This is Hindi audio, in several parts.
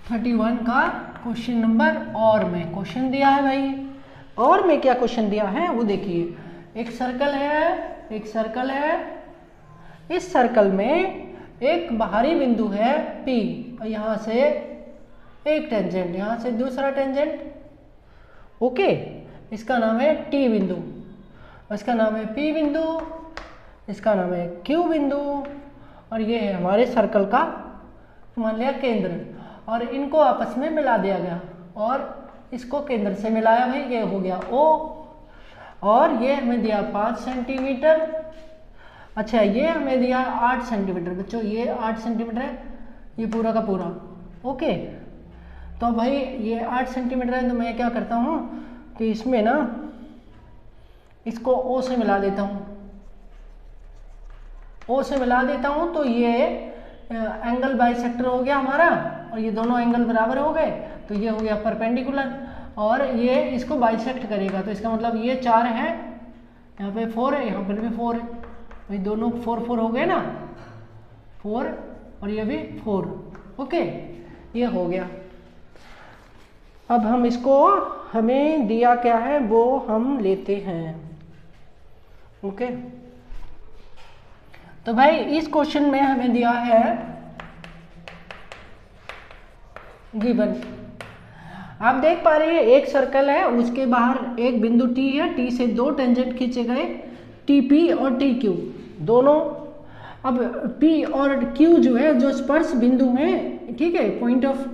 31 का क्वेश्चन नंबर और में क्वेश्चन दिया है भाई। और में क्या क्वेश्चन दिया है वो देखिए। एक सर्कल है, इस सर्कल में एक बाहरी बिंदु है P और यहाँ से एक टेंजेंट, यहाँ से दूसरा टेंजेंट, ओके। इसका नाम है T बिंदु, इसका नाम है P बिंदु, इसका नाम है Q बिंदु और ये है हमारे सर्कल का मान लिया केंद्र। और इनको आपस में मिला दिया गया और इसको केंद्र से मिलाया भाई, ये हो गया O और ये हमें दिया 5 सेंटीमीटर। अच्छा ये हमें दिया 8 सेंटीमीटर बच्चों, ये 8 सेंटीमीटर है ये पूरा का पूरा, ओके। तो भाई ये 8 सेंटीमीटर है तो मैं क्या करता हूँ कि इसमें ना इसको O से मिला देता हूँ, O से मिला देता हूँ तो ये एंगल बाइसेक्टर हो गया हमारा और ये दोनों एंगल बराबर हो गए तो ये हो गया परपेंडिकुलर और ये इसको बाइसेक्ट करेगा। तो इसका मतलब ये 4 है, यहाँ पे 4 है, यहाँ पर भी 4 है, भाई दोनों 4 4 हो गए ना, 4 और ये भी 4, ओके ये हो गया। अब हम इसको हमें दिया क्या है वो हम लेते हैं, ओके। तो भाई इस क्वेश्चन में हमें दिया है गिवन, आप देख पा रहे हैं एक सर्कल है, उसके बाहर एक बिंदु T है, T से 2 टेंजेंट खींचे गए TP और TQ दोनों। अब P और Q जो है जो स्पर्श बिंदु हैं, ठीक है, पॉइंट ऑफ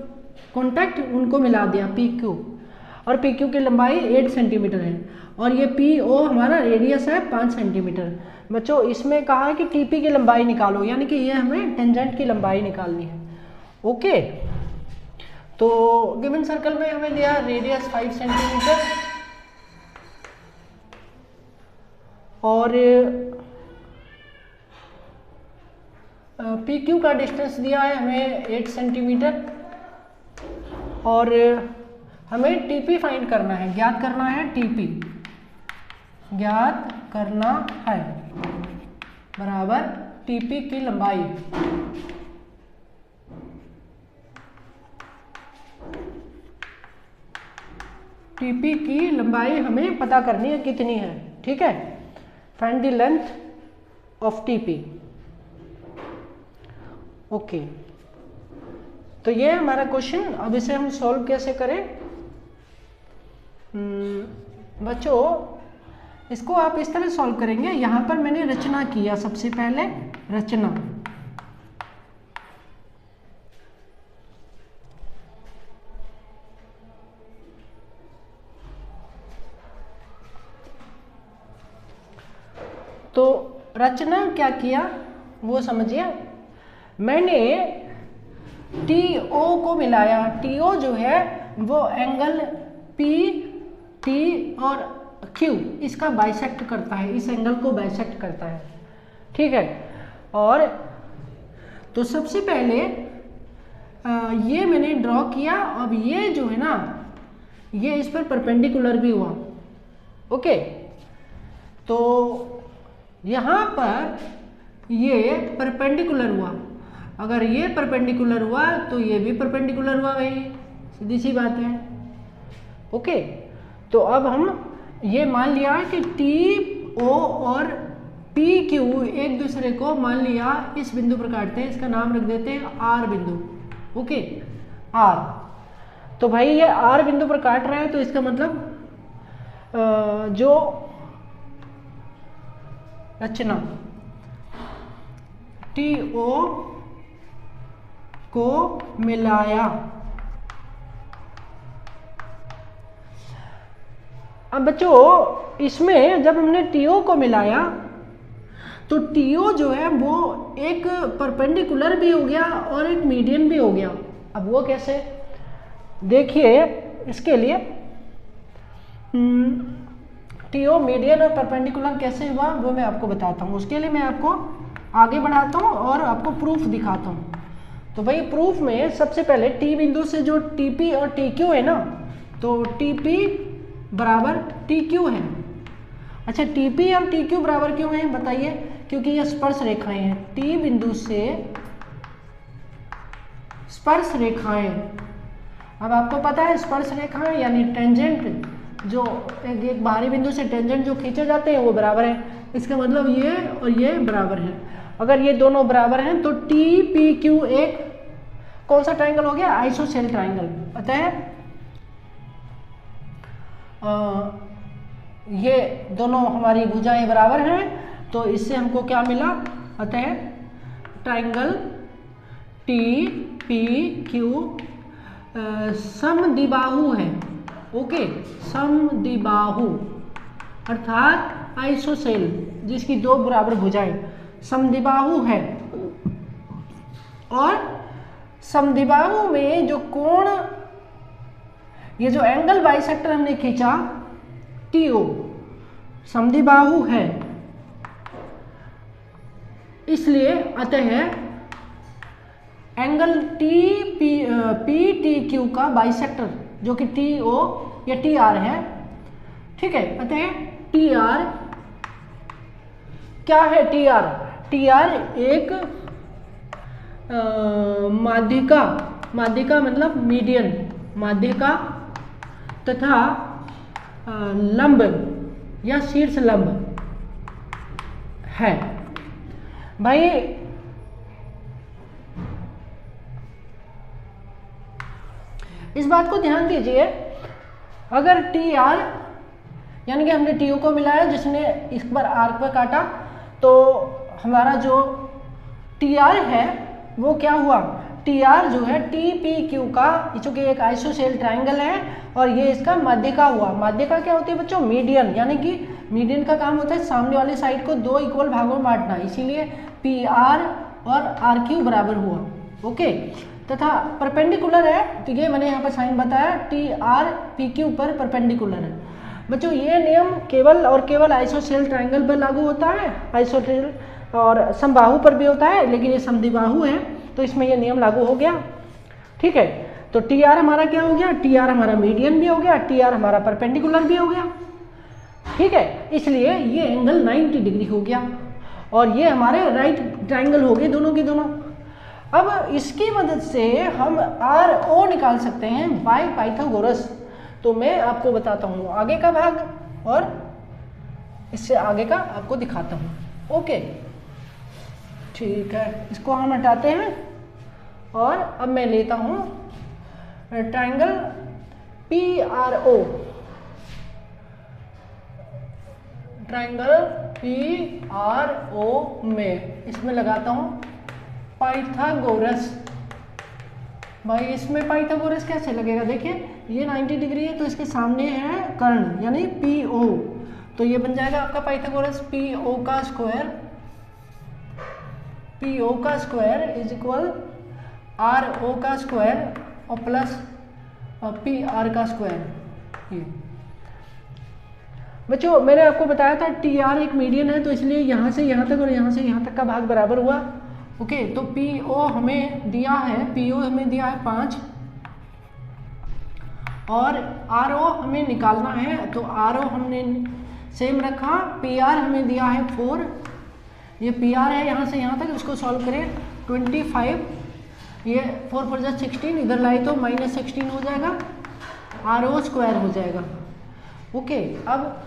कांटेक्ट, उनको मिला दिया PQ और PQ की लंबाई 8 सेंटीमीटर है और ये PO हमारा रेडियस है 5 सेंटीमीटर। बच्चों इसमें कहा है कि TP की लंबाई निकालो, यानी कि ये हमें टेंजेंट की लंबाई निकालनी है, ओके। तो गिवन सर्कल में हमें दिया रेडियस 5 सेंटीमीटर और PQ का डिस्टेंस दिया है हमें 8 सेंटीमीटर और हमें TP फाइंड करना है, ज्ञात करना है, TP ज्ञात करना है बराबर TP की लंबाई, TP की लंबाई हमें पता करनी है कितनी है, ठीक है। Find the length of TP, okay. तो ये हमारा क्वेश्चन, अब इसे हम सॉल्व कैसे करें बच्चों, इसको आप इस तरह सॉल्व करेंगे। यहाँ पर मैंने रचना किया, सबसे पहले रचना, तो रचना क्या किया वो समझिए। मैंने TO को मिलाया, TO जो है वो एंगल P T और Q इसका बाइसेक्ट करता है, इस एंगल को बाइसेक्ट करता है, ठीक है। और तो सबसे पहले ये मैंने ड्रॉ किया, अब ये जो है ना ये इस पर परपेंडिकुलर भी हुआ, ओके। तो यहाँ पर ये परपेंडिकुलर हुआ, अगर ये परपेंडिकुलर हुआ तो ये भी परपेंडिकुलर हुआ भाई, सीधी सी बात है, ओके। तो अब हम ये मान लिया कि TO और PQ एक दूसरे को मान लिया इस बिंदु पर काटते हैं, इसका नाम रख देते हैं R बिंदु, ओके R। तो भाई ये R बिंदु पर काट रहा है तो इसका मतलब जो रचना TO को मिलाया, अब बच्चों इसमें जब हमने TO को मिलाया तो TO जो है वो एक परपेंडिकुलर भी हो गया और एक मीडियन भी हो गया। अब वो कैसे, देखिए इसके लिए TO मीडियन और परपेंडिकुलर कैसे हुआ वो मैं आपको बताता हूँ। उसके लिए मैं आपको आगे बढ़ाता हूँ और आपको प्रूफ दिखाता हूँ। तो भाई प्रूफ में सबसे पहले T बिंदु से जो TP और TQ है ना, तो TP बराबर TQ है। अच्छा TP और TQ बराबर क्यों है बताइए, क्योंकि ये स्पर्श रेखाएं हैं, T बिंदु से स्पर्श रेखाएं अब आपको पता है स्पर्श रेखा यानी टेंजेंट, जो एक बाहरी बिंदु से टेंजेंट जो खींचे जाते हैं वो बराबर है। इसका मतलब ये और ये बराबर है। अगर ये दोनों बराबर हैं तो टी पी क्यू एक कौन सा ट्राइंगल हो गया? ISOCELL triangle. अतः ये दोनों हमारी भुजाएं बराबर हैं, तो इससे हमको क्या मिला? अतः ट्राइंगल टी पी क्यू समद्विबाहु है। ओके, समद्विबाहु अर्थात आइसोसेल जिसकी दो बराबर भुजाएं समद्विबाहु है। और समद्विबाहु में जो कोण, ये जो एंगल बाइसेक्टर हमने खींचा टीओ समद्विबाहु है, इसलिए अतः angle T P T Q का बाइसेक्टर जो कि टी ओ या टी आर है, ठीक है। अतः टी आर क्या है? टी आर, टी आर एक माध्यिका, माध्यिका मतलब मीडियन, माध्यिका तथा लंब या शीर्ष लंब है। भाई इस बात को ध्यान दीजिए, अगर टी आर यानी कि हमने टी ओ को मिलाया जिसने इस बार आर्क पर काटा, तो हमारा जो टी आर है वो क्या हुआ? टी आर जो है टी पी क्यू का, चूंकि एक आइसोसेल ट्राइंगल है और ये इसका माध्यिका हुआ। माध्यिका क्या होती है बच्चों? मीडियन, यानी कि मीडियन का काम होता है सामने वाली साइड को दो इक्वल भागों में बांटना, इसीलिए पी आर और आर क्यू बराबर हुआ। ओके, तथा परपेंडिकुलर है, तो ये मैंने यहाँ पर साइन बताया, टी आर पी क्यू पर परपेंडिकुलर है। बच्चों ये नियम केवल और केवल आइसोसेल ट्राइंगल पर लागू होता है, आइसोसेल और समबाहु पर भी होता है, लेकिन ये समद्विबाहु है तो इसमें ये नियम लागू हो गया, ठीक है। तो टी आर हमारा क्या हो गया? टी आर हमारा मीडियन भी हो गया, टी आर हमारा परपेंडिकुलर भी हो गया, ठीक है। इसलिए ये एंगल 90 डिग्री हो गया और ये हमारे राइट ट्राइंगल हो गए दोनों के दोनों। अब इसकी मदद से हम आर ओ निकाल सकते हैं बाय पाइथागोरस। तो मैं आपको बताता हूँ आगे का भाग और इससे आगे का आपको दिखाता हूँ। ओके, ठीक है, इसको हम हटाते हैं और अब मैं लेता हूँ triangle P R O, triangle P R O में इसमें लगाता हूँ पाइथागोरस। भाई इसमें पाइथागोरस कैसे लगेगा? देखिए ये 90 डिग्री है तो इसके सामने है कर्ण यानी पी ओ, तो ये बन जाएगा आपका पाइथागोरस पी ओ का स्क्वायर, पी ओ का square is equal R O का स्क्वायर और प्लस पी आर का स्क्वायर। ये बच्चों मैंने आपको बताया था टी आर एक मीडियन है, तो इसलिए यहाँ से यहाँ तक और यहाँ से यहाँ तक का भाग बराबर हुआ। ओके, तो पी ओ हमें दिया है, पी ओ हमें दिया है 5 और आर ओ हमें निकालना है, तो आर ओ हमने सेम रखा, पी आर हमें दिया है 4, ये पी आर है यहाँ से यहाँ तक, इसको सॉल्व करें 25, ये 4 4 जा 16, इधर लाए तो -16 हो जाएगा, आर ओ स्क्वायर हो जाएगा। ओके, अब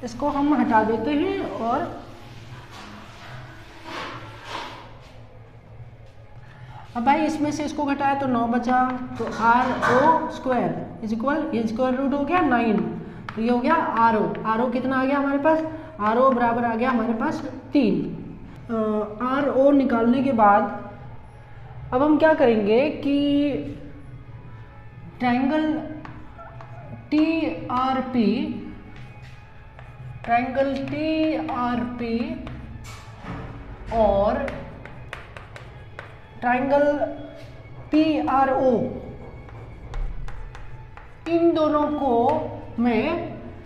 इसको हम हटा देते हैं और अब भाई इसमें से इसको घटाया तो 9 बचा, तो R O square is equal, ये स्क्वायर रूट हो गया 9, तो ये हो गया आर ओ। आर ओ कितना आ गया हमारे पास? आर ओ बराबर आ गया हमारे पास 3। आर ओ निकालने के बाद अब हम क्या करेंगे कि triangle T R P, triangle T R P और ट्राइंगल पी आर ओ, इन दोनों को मैं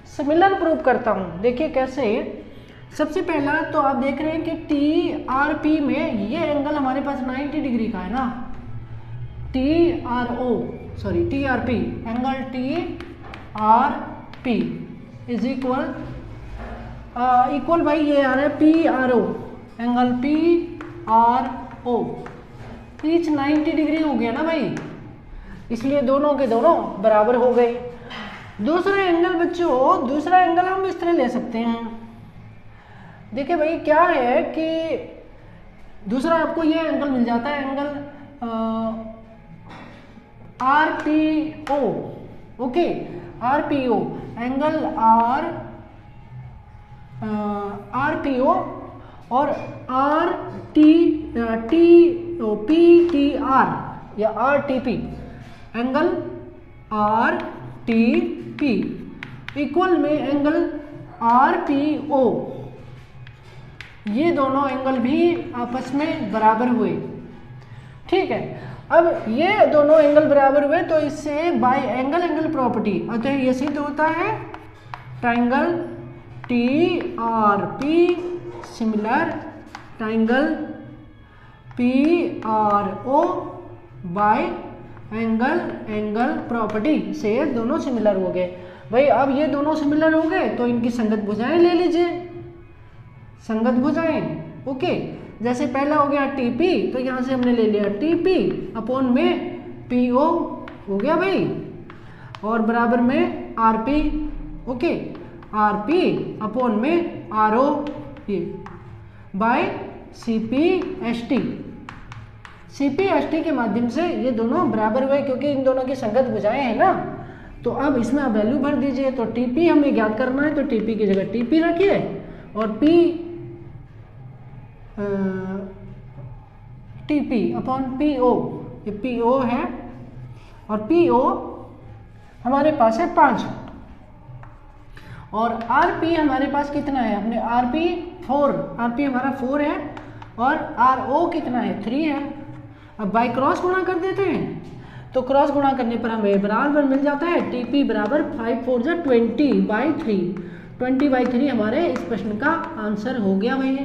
सिमिलर प्रूव करता हूं। देखिए कैसे। सबसे पहला तो आप देख रहे हैं कि टी आर पी में ये एंगल हमारे पास 90 डिग्री का है ना, T R O sorry T R P, angle T R P is equal equal भाई ये आ रहा है P R O, angle P R O, each 90 degree हो गया ना भाई, इसलिए दोनों के दोनों बराबर हो गए। दूसरा एंगल बच्चों, दूसरा एंगल हम इस तरह ले सकते हैं। देखिए भाई क्या है कि दूसरा आपको ये एंगल मिल जाता है, angle RPO। Okay, RPO angle RPO और PTR या RTP, एंगल RTP इक्वल में एंगल RPO। ये दोनों एंगल भी आपस में बराबर हुए। ठीक है, अब ये दोनों एंगल बराबर हुए तो इससे बाय एंगल एंगल प्रॉपर्टी अतः ये सिद्ध होता है triangle TRP similar triangle PRO bye angle angle property से दोनों सिमिलर हो गए। भाई अब ये दोनों सिमिलर हो गए तो इनकी संगत भुजाएं ले लीजिए, संगत भुजाएं। ओके, जैसे पहला हो गया TP तो यहाँ से हमने ले लिया TP अपॉन में PO हो गया भाई, और बराबर में RP। ओके, RP अपॉन में RO ये बाय CPST। CPST के माध्यम से ये दोनों बराबर हुए क्योंकि इन दोनों की संगत भुजाएं हैं ना। तो अब इसमें आप वैल्यू भर दीजिए। तो TP हमें ज्ञात करना है तो TP की जगह TP रखिए और TP अपॉन PO, ये PO है और PO हमारे पास है 5 और RP हमारे पास कितना है, हमने RP 4, RP हमारा 4 है और RO कितना है 3 है। अब बाय क्रॉस गुणा कर देते हैं तो क्रॉस गुणा करने पर हमें बराबर मिल जाता है TP बराबर 5 4 जा 20/3। 20/3 हमारे इस प्रश्न का आंसर हो गया भाई।